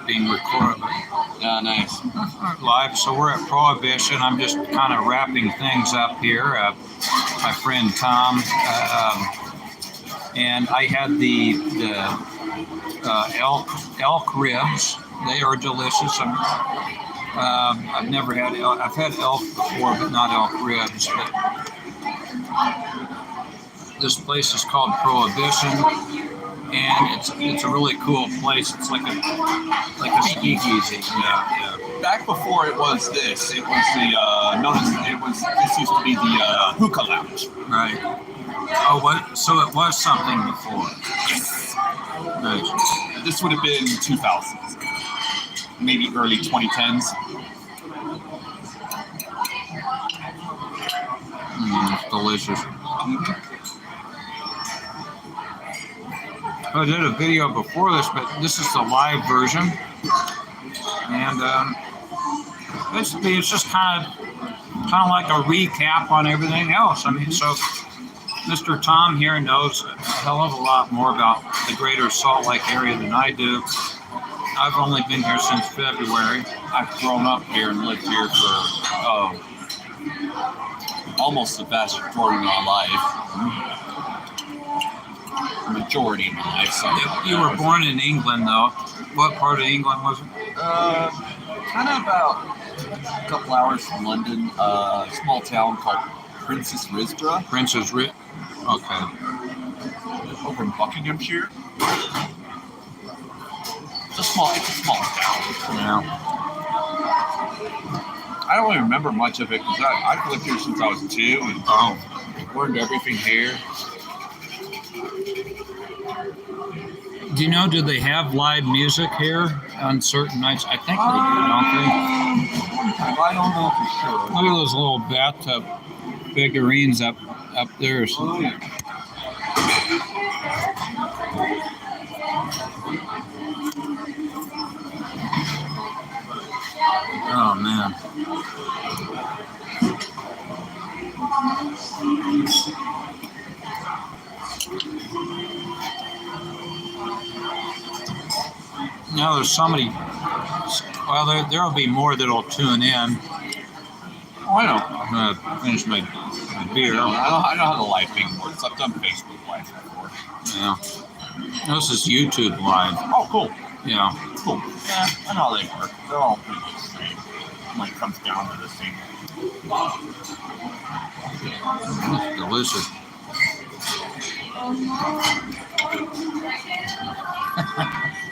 being recorded. Yeah, nice. Live. So we're at Prohibition. I'm just kind of wrapping things up here. My friend Tom, and I had the elk ribs. They are delicious. I've never had elk. I've had elk before, but not elk ribs. But this place is called Prohibition, and it's a really cool place. It's like a speakeasy. Yeah. Back before it was this, it was the this used to be the hookah lounge. Right. Oh, what? So it was something before. Yes. Nice. This would have been 2000s, maybe early 2010s. It's delicious. Mm-hmm. I did a video before this, but this is the live version, and basically it's just kind of like a recap on everything else. I mean, so Mr. Tom here knows a hell of a lot more about the greater Salt Lake area than I do. I've only been here since February. I've grown up here and lived here for almost the vast majority of my life. Majority of my life. So you were born in England, though. What part of England was it? Kind of about a couple hours from London. A small town called Princess Risborough. Okay. Over in Buckinghamshire. It's a small town. Yeah. I don't really remember much of it because I've lived here since I was 2 and learned everything here. Do you know, do they have live music here on certain nights? I think they do, don't they? I don't know for sure. Look at those little bathtub figurines up there. Oh, yeah. Oh, man. Now there's somebody, well, there'll be more that'll tune in. Oh, I know. I'm going to finish my beer. I know how the live thing works. I've done Facebook Live before. Yeah. This is YouTube Live. Oh, cool. Yeah. Cool. Yeah, I know how they work. They're all pretty much the same when it comes down to this thing. It's delicious.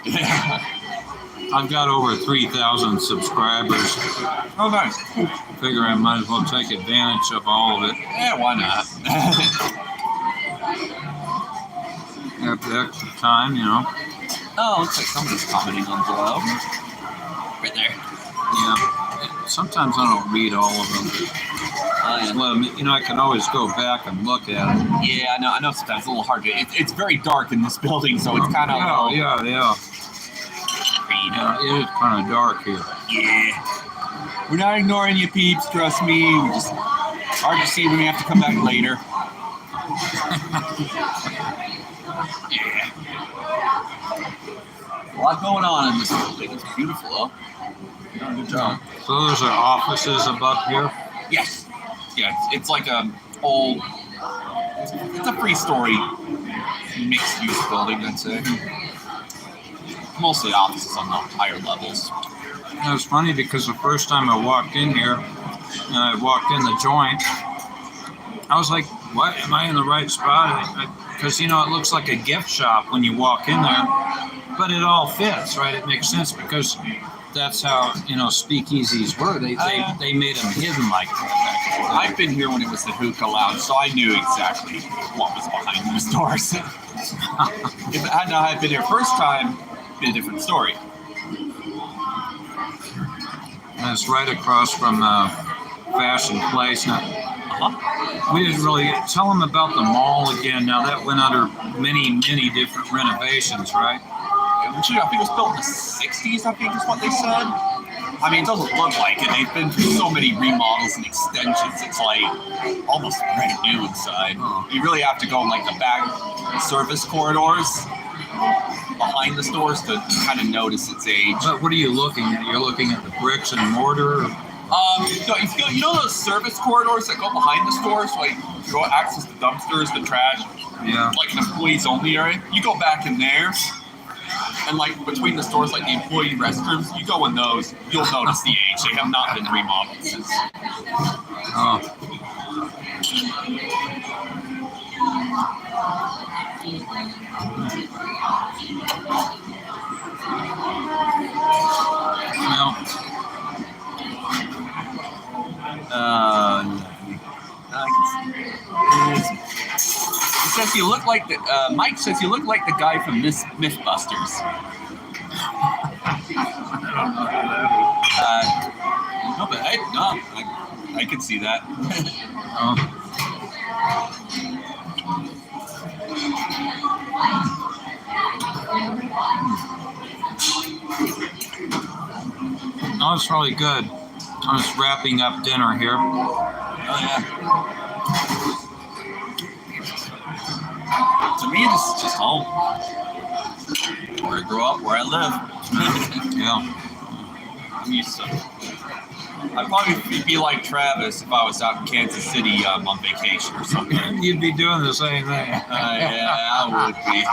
Yeah. I've got over 3,000 subscribers. Oh, nice. Figure I might as well take advantage of all of it. Yeah, why not? At the extra time, you know. Oh, looks like somebody's commenting on below. Right there. Yeah. Sometimes I don't read all of them. Well, you know, I can always go back and look at it. Yeah, I know sometimes it's a little hard to... It's very dark in this building, so it's kind of... Yeah. Yeah, it is kind of dark here. Yeah. We're not ignoring you, peeps. Trust me. We're just hard to see when we have to come back later. Yeah. A lot going on in this building. It's beautiful, though. You're doing a good job. So those are offices above here? Yes. Yeah, it's like a old... It's a three-story mixed-use building, I'd say. Mostly offices on the higher levels. It was funny because the first time I walked in here, and I walked in the joint, I was like, what? Am I in the right spot? Because, you know, it looks like a gift shop when you walk in there, but it all fits, right? It makes sense because that's how, you know, speakeasies were. They made them hidden like that. I've been here when it was the hookah lounge, so I knew exactly what was behind those doors. If I had not had been here first time, it'd be a different story. And it's right across from Fashion Place. Now, we didn't really tell them about the mall again. Now that went under many different renovations, right? I think it was built in the 60s, I think is what they said. I mean, it doesn't look like it. They've been through so many remodels and extensions. It's like almost brand new inside. You really have to go in like the back service corridors. behind the stores to kind of notice its age. But what are you looking at? You're looking at the bricks and mortar? You know those service corridors that go behind the stores, like you go access the dumpsters, the trash, Yeah. like an employees only area. You go back in there, and like between the stores, like the employee restrooms, you go in those, you'll notice the age. They have not been remodeled since. Oh. Well, He says you look like the Mike says you look like the guy from Mythbusters. No, but I could see that. Oh, it's really good. I'm just wrapping up dinner here. Oh yeah. To me, this is just home. Where I grew up, where I live. Yeah. I'm used to it. I'd probably be like Travis if I was out in Kansas City on vacation or something. You'd be doing the same thing. Yeah, I would be.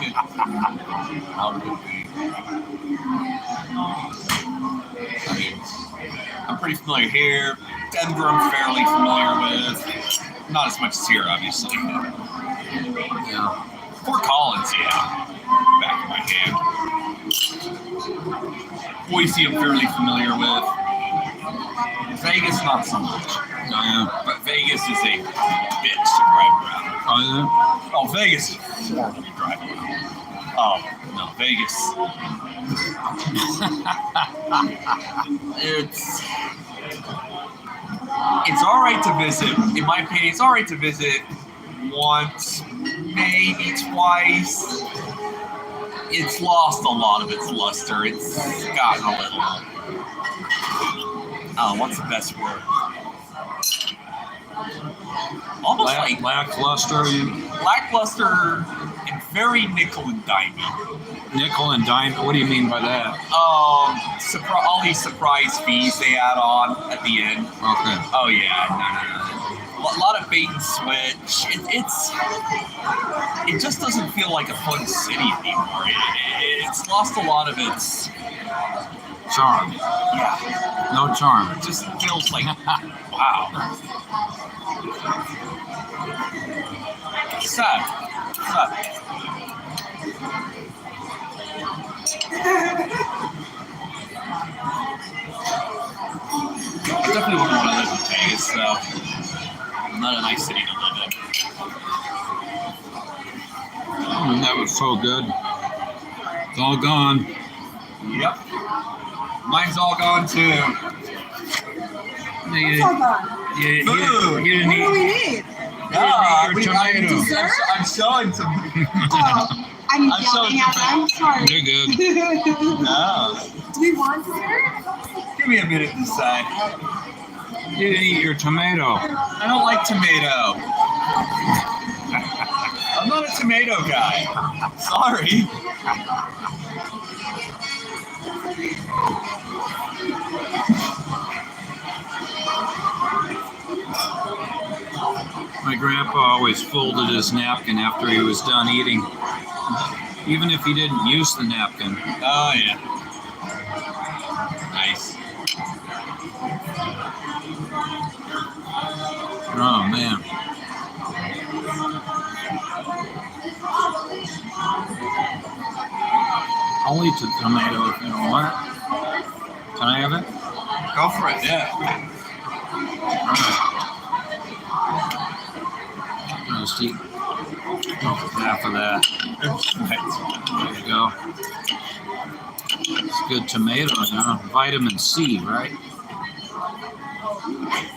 I mean, I'm pretty familiar here. Denver, I'm fairly familiar with. Not as much as here, obviously. Yeah. Fort Collins, yeah. Back in my hand. Boise, I'm fairly familiar with. Vegas, not so much. Oh, yeah. But Vegas is a bitch to drive around. Oh, yeah. Oh, Vegas is horrible to drive around. Oh, no, Vegas. It's all right to visit. In my opinion, it's all right to visit once, maybe twice. It's lost a lot of its luster. It's gotten a little. What's the best word? Almost like lackluster. lackluster and very nickel and dimey. Nickel and dime. What do you mean by that? All these surprise fees they add on at the end. Okay. Oh yeah, no. A lot of bait and switch. It just doesn't feel like a fun city anymore. It's lost a lot of its charm. Yeah. No charm. It just feels like wow. Sad. I definitely wouldn't want to live in Vegas, so not a nice city to live in. That was so good. It's all gone. Yep. Mine's all gone too. It's all gone. You Food. didn't What do we need? tomato. Dessert? I'm showing some. Oh, I'm yelling at them. Sorry. You're good. No. Do we want dessert? Give me a minute to decide. You didn't eat your tomato. I don't like tomato. I'm not a tomato guy. Sorry. My grandpa always folded his napkin after he was done eating, even if he didn't use the napkin. Oh, yeah. Nice. Oh, man. I'll eat the tomato if you don't want it. Can I have it? Go for it, yeah. All right. I'll just eat half of that. There you go. It's good tomato, you know. Vitamin C, right?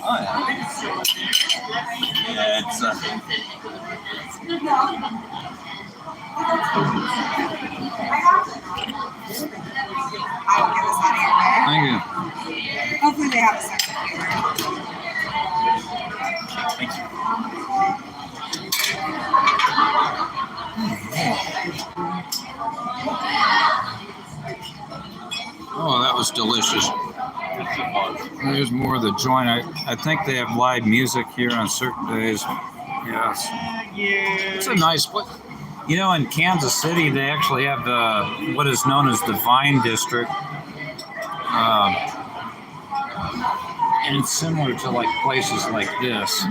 Oh, yeah. Yeah, it's I will get this out of your way. Thank you. Hopefully they have a second flavor. thank you. was delicious. Here's more of the joint. I think they have live music here on certain days. Yes. It's a nice place. You know, in Kansas City, they actually have what is known as the Vine District. And it's similar to like places like this.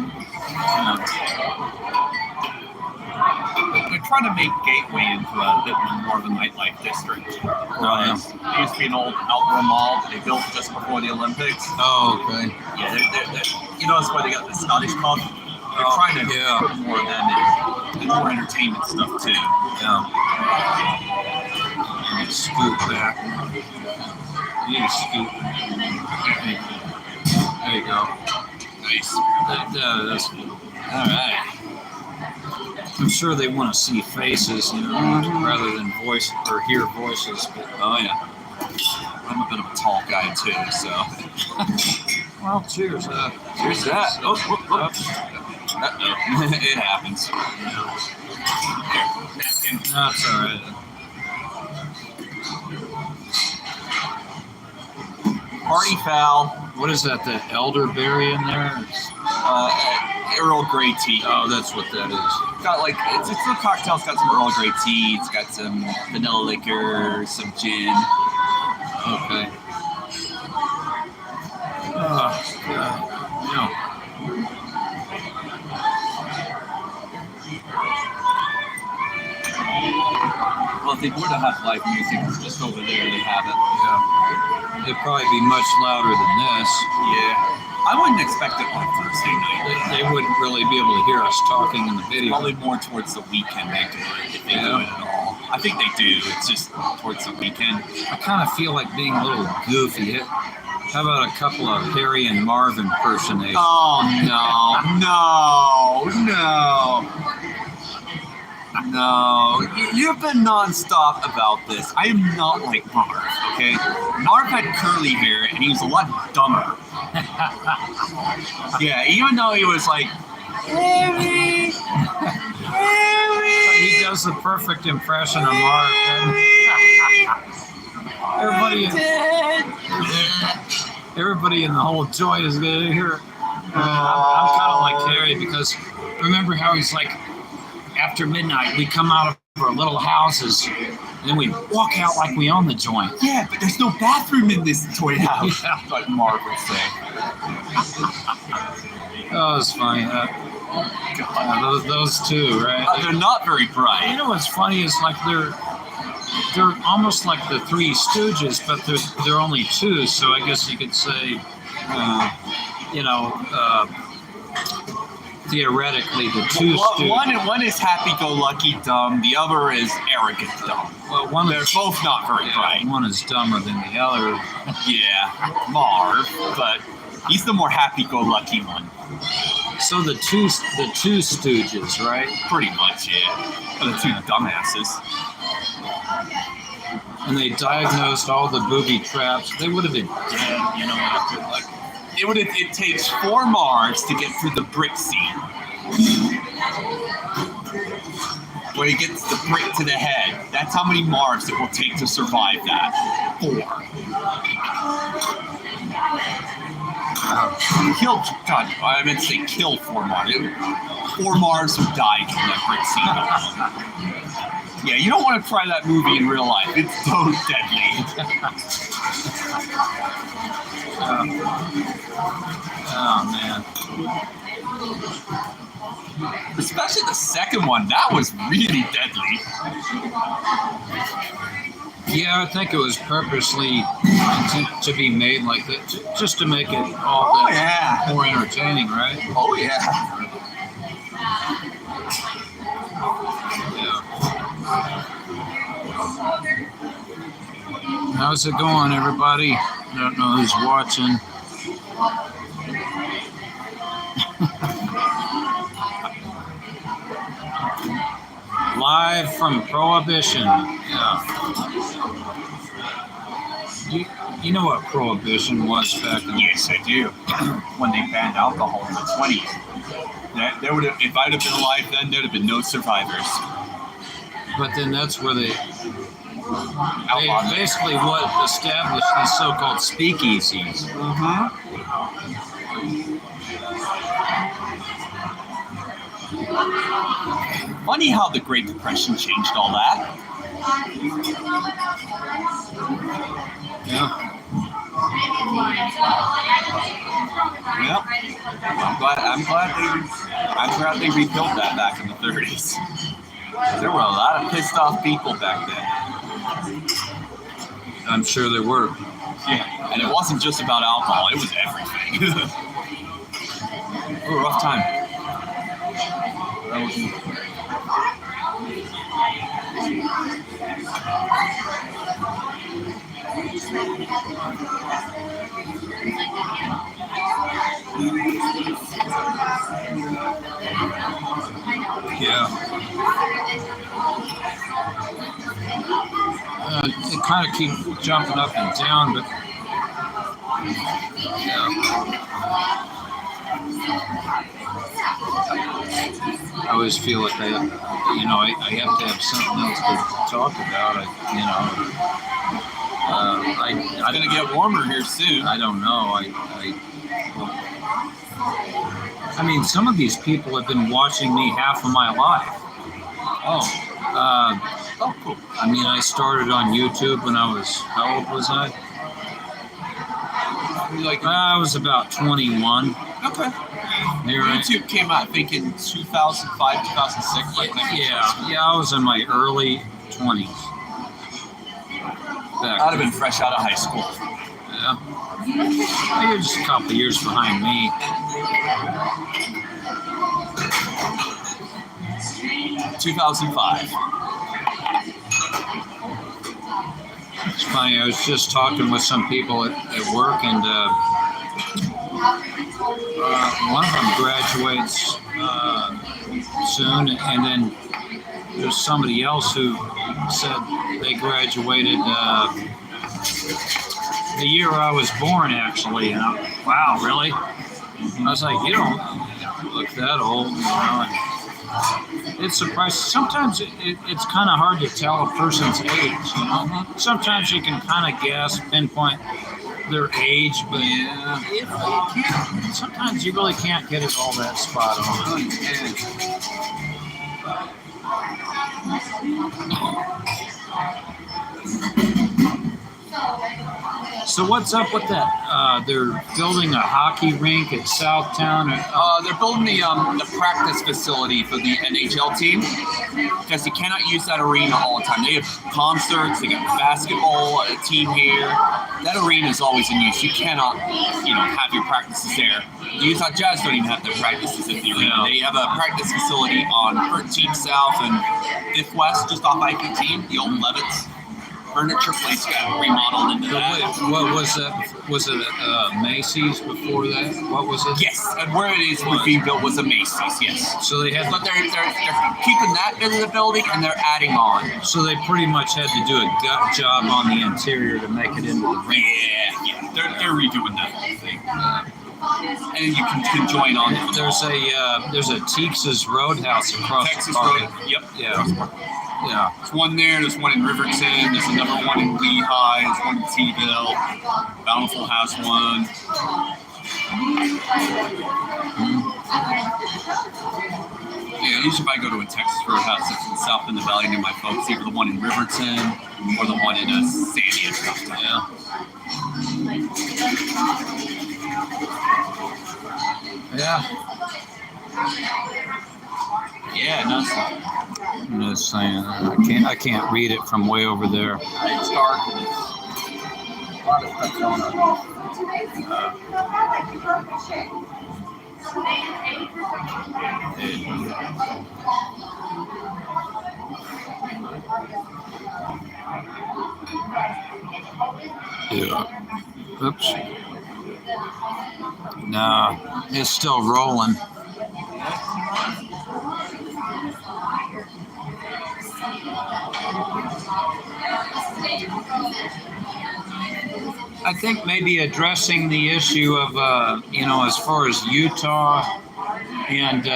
They're trying to make Gateway into a bit more of a nightlife district. Yeah. It used to be an old outdoor mall that they built just before the Olympics. Oh, okay. Yeah, you notice why they got the Scottish pub? They're trying to put more of them in, and more entertainment stuff too. Yeah. Let me scoot back. You need to scoot. There you go. Nice. That's good. All right. I'm sure they want to see faces, you know, rather than voice or hear voices. But Oh yeah. I'm a bit of a tall guy too, so. well, cheers. Cheers to that. Oh. It happens. Napkin. That's all right. Party foul. What is that? The elderberry in there? Earl Grey tea. Oh, that's what that is. Got like it's a cocktail. It's got some Earl Grey tea. It's got some vanilla liquor, some gin. Okay. Yeah. Well, if they were to have live music, it's just over there. They have it. Yeah. It'd probably be much louder than this. Yeah. I wouldn't expect it on Thursday night. They wouldn't really be able to hear us talking in the video. Probably more towards the weekend they do it, if they do it at all. I think they do. It's just towards the weekend. I kind of feel like being a little goofy. How about a couple of Harry and Marv impersonations? Oh, no. You've been nonstop about this. I am not like Marv, okay? Marv had curly hair and he was a lot dumber. Yeah, even though he was like, Harry. He does the perfect impression of Marv. Everybody in the whole joint is going to hear it. I'm kind of like Harry because remember how he's like, after midnight, we come out of our little houses and then we walk out like we own the joint. Yeah, but there's no bathroom in this toy house. Yeah. Like Marv would say. Oh, it's funny. Those two, right? They're not very You bright. know what's funny is like they're almost like the Three Stooges, but they're only two. So I guess you could say, theoretically, the two Stooges. One is happy-go-lucky dumb. The other is arrogant dumb. Well, They're both not very bright. One is dumber than the other. Yeah, Marv, but he's the more happy-go-lucky one. So the two Stooges, right? Pretty much, yeah. The two dumbasses. And they diagnosed all the booby traps. They would have been dead, after like. It takes 4 Marvs to get through the brick scene. Where he gets the brick to the head. That's how many Marvs it will take to survive that. 4. I meant to say kill 4 Marvs. 4 Marvs who died from that brick scene. Yeah, you don't want to try that movie in real life. It's so deadly. Oh man. Especially the second one. That was really deadly. Yeah, I think it was purposely to be made like that, just to make it all more entertaining, right? Oh, yeah. How's it going, everybody? I don't know who's watching. Live from Prohibition. Yeah. You know what Prohibition was back in? Yes, I do. When they banned alcohol in the 20s. There would have, if I'd have been alive then, there'd have been no survivors. But then that's where Basically, what established these so-called speakeasies. Funny how the Great Depression changed all that. Yeah. Yep. I'm glad they rebuilt that back in the 30s. There were a lot of pissed off people back then. I'm sure there were. Yeah, and it wasn't just about alcohol; it was everything. It was a rough time. Yeah. It kind of keeps jumping up and down, but yeah. I always feel like I have to have something else to talk about. It's gonna get warmer here soon. I don't know. I mean, some of these people have been watching me half of my life. Oh, cool. I mean, I started on YouTube when I was, how old was I? I was about 21. Okay. YouTube came out, I think, in 2005, 2006. Yeah, I was in my early 20s. I'd have been fresh out of high school. Yeah. You're just a couple years behind me. 2005. It's funny, I was just talking with some people at work, and one of them graduates soon, and then there's somebody else who said they graduated the year I was born, actually. And wow, really? I was like, you don't look that old, you know. And it's surprising. Sometimes it's kind of hard to tell a person's age, you know. Sometimes you can kind of guess, pinpoint their age, but sometimes you really can't get it all that spot on. So what's up with that? They're building a hockey rink at Southtown. They're building the practice facility for the NHL team because you cannot use that arena all the time. They have concerts, they got basketball team here. That arena is always in use. You cannot, have your practices there. The Utah Jazz don't even have their practices at the arena. They have a practice facility on 13th South and 5th West, just off I-15, the old Levitt's furniture place got remodeled into that. What was that? Was it Macy's before that? What was it? Yes, and where it was being built was a Macy's, yes. So they had, but they're keeping that in the building and they're adding on. So they pretty much had to do a gut job on the interior to make it into the ring. Yeah. They're redoing that whole thing. And you can join on. There's a Texas Roadhouse across Texas the park. Road. Yep. Yeah. Yeah. There's one there. There's one in Riverton. There's another one in Lehigh. There's one in T-ville. Bountiful has one. Yeah, usually if I go to a Texas Roadhouse that's in South in the Valley near my folks, either the one in Riverton or the one in Sandy and stuff. Yeah. Yeah, no. I'm just saying, I can't read it from way over there. It's dark. A lot of stuff going on. Yeah. Oops. Nah, it's still rolling. I think maybe addressing the issue of, as far as Utah and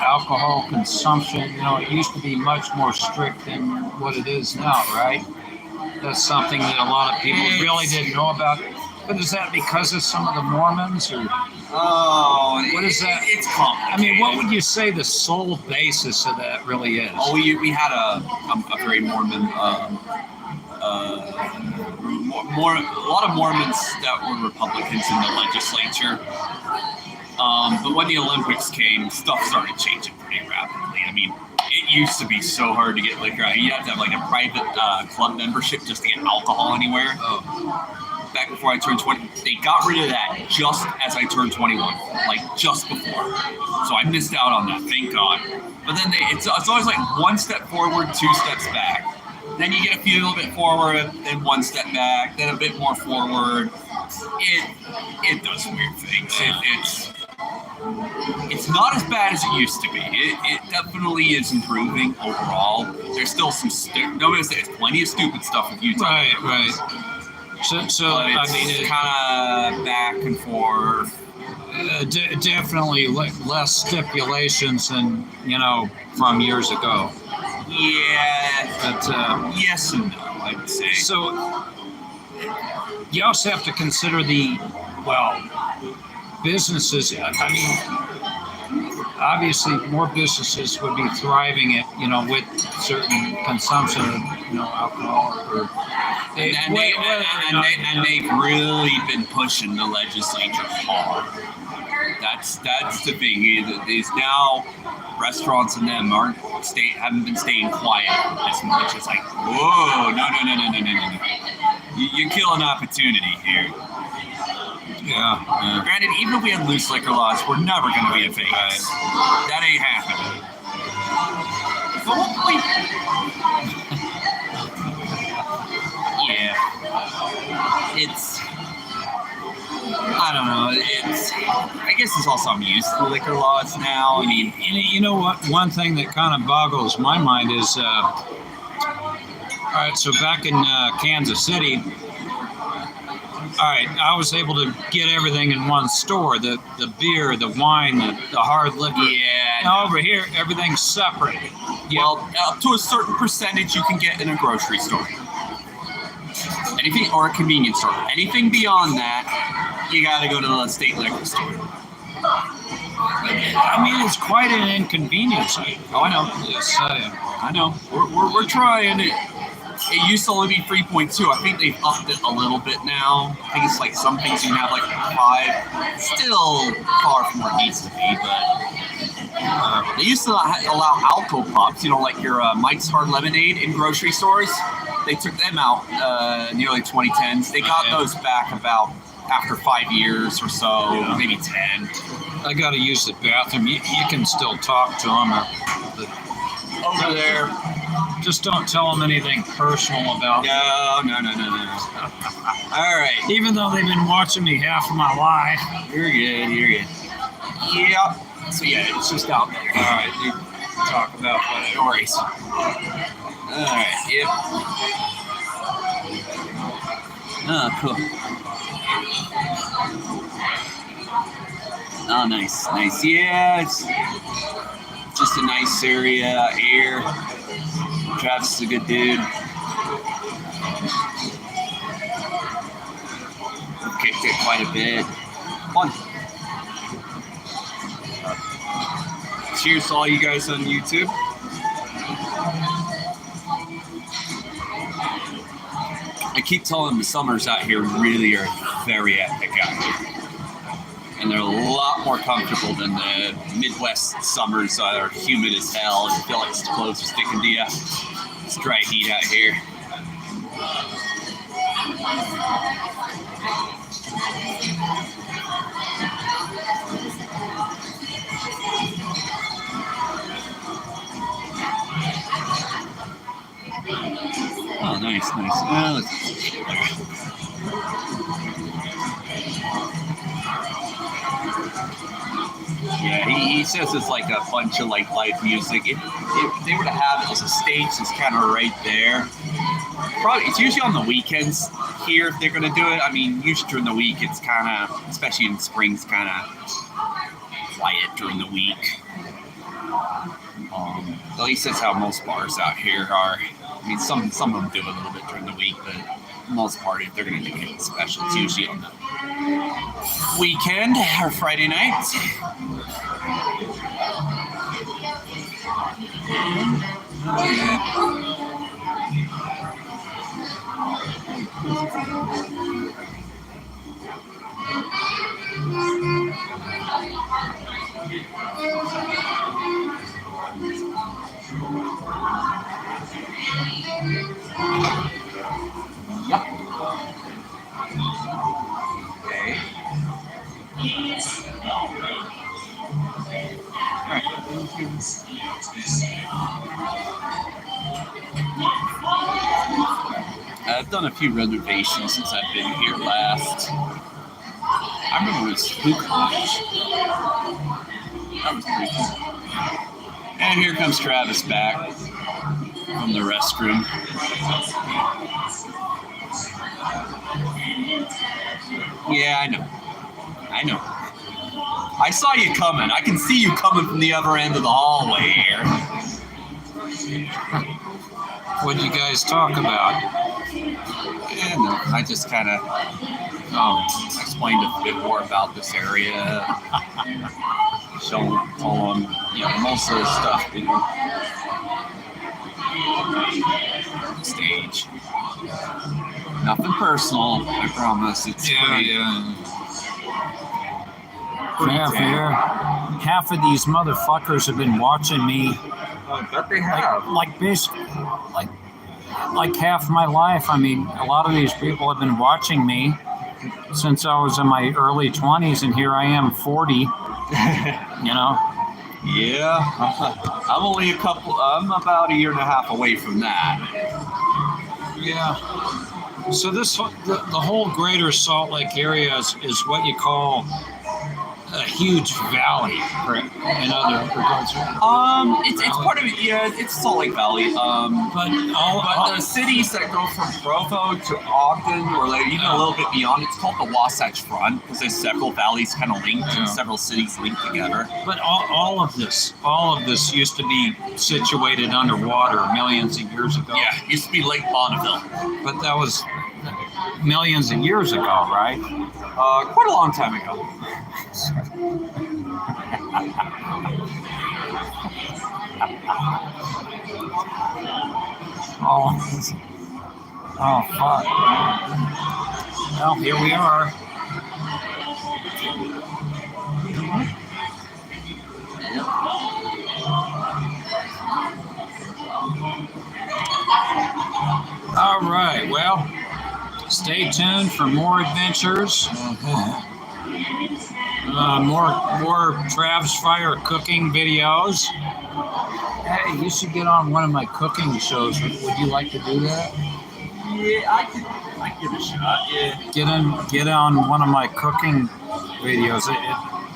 alcohol consumption, it used to be much more strict than what it is now, right? That's something that a lot of people really didn't know about. But is that because of some of the Mormons, or what is that? It's complicated. What would you say the sole basis of that really is? Oh, we had a very Mormon, a lot of Mormons that were Republicans in the legislature. But when the Olympics came, stuff started changing pretty rapidly. It used to be so hard to get liquor. You had to have like a private club membership just to get alcohol anywhere. Back before I turned 20, they got rid of that just as I turned 21, like just before. So I missed out on that, thank God. But then it's always like one step forward, two steps back. Then you get a little bit forward, then one step back, then a bit more forward. It does weird things. It's not as bad as it used to be. It definitely is improving overall. There's still some there's plenty of stupid stuff with Utah. Right. So it's kind of back and forth. Definitely less stipulations than from years ago. Yeah, but yes and no, I would say. So you also have to consider businesses. Obviously, more businesses would be thriving at with certain consumption of alcohol. And they've really been pushing the legislature hard. That's the thing. Is now restaurants and them haven't been staying quiet as much. It's like, whoa, no. You're killing opportunity here. Yeah. Granted, even if we had loose liquor laws, we're never going to be a Vegas. That ain't happening. But hopefully, yeah, I don't know. I guess it's also I'm used to liquor laws now. You know what? One thing that kind of boggles my mind is, all right, so back in Kansas City, all right, I was able to get everything in one store, the beer, the wine, the hard liquor. Yeah. Now over here, everything's separate. Well, up to a certain percentage you can get in a grocery store. Anything, or a convenience store. Anything beyond that, you gotta go to the state liquor store. It's quite an inconvenience. Oh, I know. Yes, I know. We're trying it. It used to only be 3.2. I think they've upped it a little bit now. I think it's like some things you can have like 5. Still far from where it needs to be, but they used to allow alcohol pops, like your Mike's Hard Lemonade in grocery stores. They took them out in the early 2010s. They got those back about after 5 years or so, maybe 10. I got to use the bathroom. You can still talk to them. Over there. Just don't tell them anything personal about No. All right. Even though they've been watching me half of my life. You're good. Yeah. So it's just out there. All right, you talk about what No worries. All right. Yep. Oh, cool. Oh, nice. Yeah, it's just a nice area here. Travis is a good dude. We've kicked it quite a bit. Fun. Cheers to all you guys on YouTube. I keep telling them the summers out here really are very epic out here. And they're a lot more comfortable than the Midwest summers that are humid as hell and feel like clothes are sticking to you. It's dry heat out here. Oh, nice. Yeah, he says it's like a bunch of like live music. If they were to have it as a stage, it's kind of right there. Probably it's usually on the weekends here if they're gonna do it. Usually during the week it's kind of, especially in spring, it's kind of quiet during the week. At least that's how most bars out here are. I mean, some of them do a little bit during the week, but for the most part, if they're going to do anything special, it's usually on the weekend or Friday night. Yep. Okay. Alright. I've done a few reservations since I've been here last. I remember it was Spook Lodge. That was pretty cool. And here comes Travis back from the restroom. Yeah, I know. I saw you coming. I can see you coming from the other end of the hallway here. What did you guys talk about? And I just kind of explained a bit more about this area. Told them, most of the stuff being stage. Nothing personal, I promise. It's pretty here. Half of these motherfuckers have been watching me. I bet they have. Like basically, like half my life. I mean, a lot of these people have been watching me since I was in my early 20s, and here I am, 40. Yeah, I'm about a year and a half away from that. Yeah. So the whole greater Salt Lake area is what you call a huge valley, in other regards. It's part of it. Yeah, it's Salt Lake Valley. But the cities that go from Provo to Ogden, or even a little bit beyond, it's called the Wasatch Front because there's several valleys kind of linked and several cities linked together. But all of this used to be situated underwater millions of years ago. Yeah, it used to be Lake Bonneville. But that was millions of years ago, right? Quite a long time ago. Oh, fuck. Well, here we are. All right, well, stay tuned for more adventures. More Trav's Fire cooking videos. Hey, you should get on one of my cooking shows. Would you like to do that? Yeah, I give it a shot. Yeah. Get on one of my cooking videos. It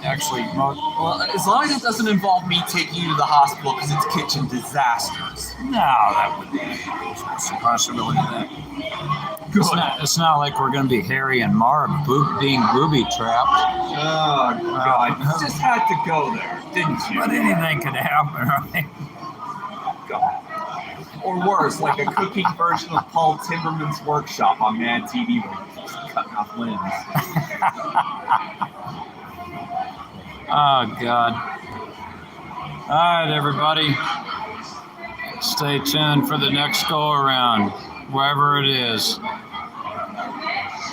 actually, well, as long as it doesn't involve me taking you to the hospital because it's kitchen disasters. no, that would be a possibility. It's not like we're going to be Harry and Marv being booby trapped. Oh, God. You just had to go there, didn't you? But anything could happen, right? God. Or worse, like a cooking version of Paul Timberman's workshop on Mad TV where he keeps cutting off limbs. Oh, God. All right, everybody. Stay tuned for the next go-around, wherever it is.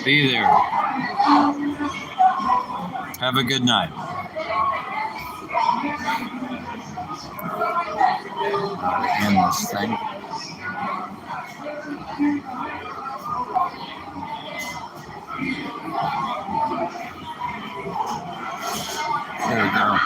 Be there. Have a good night. End this thing. There we go.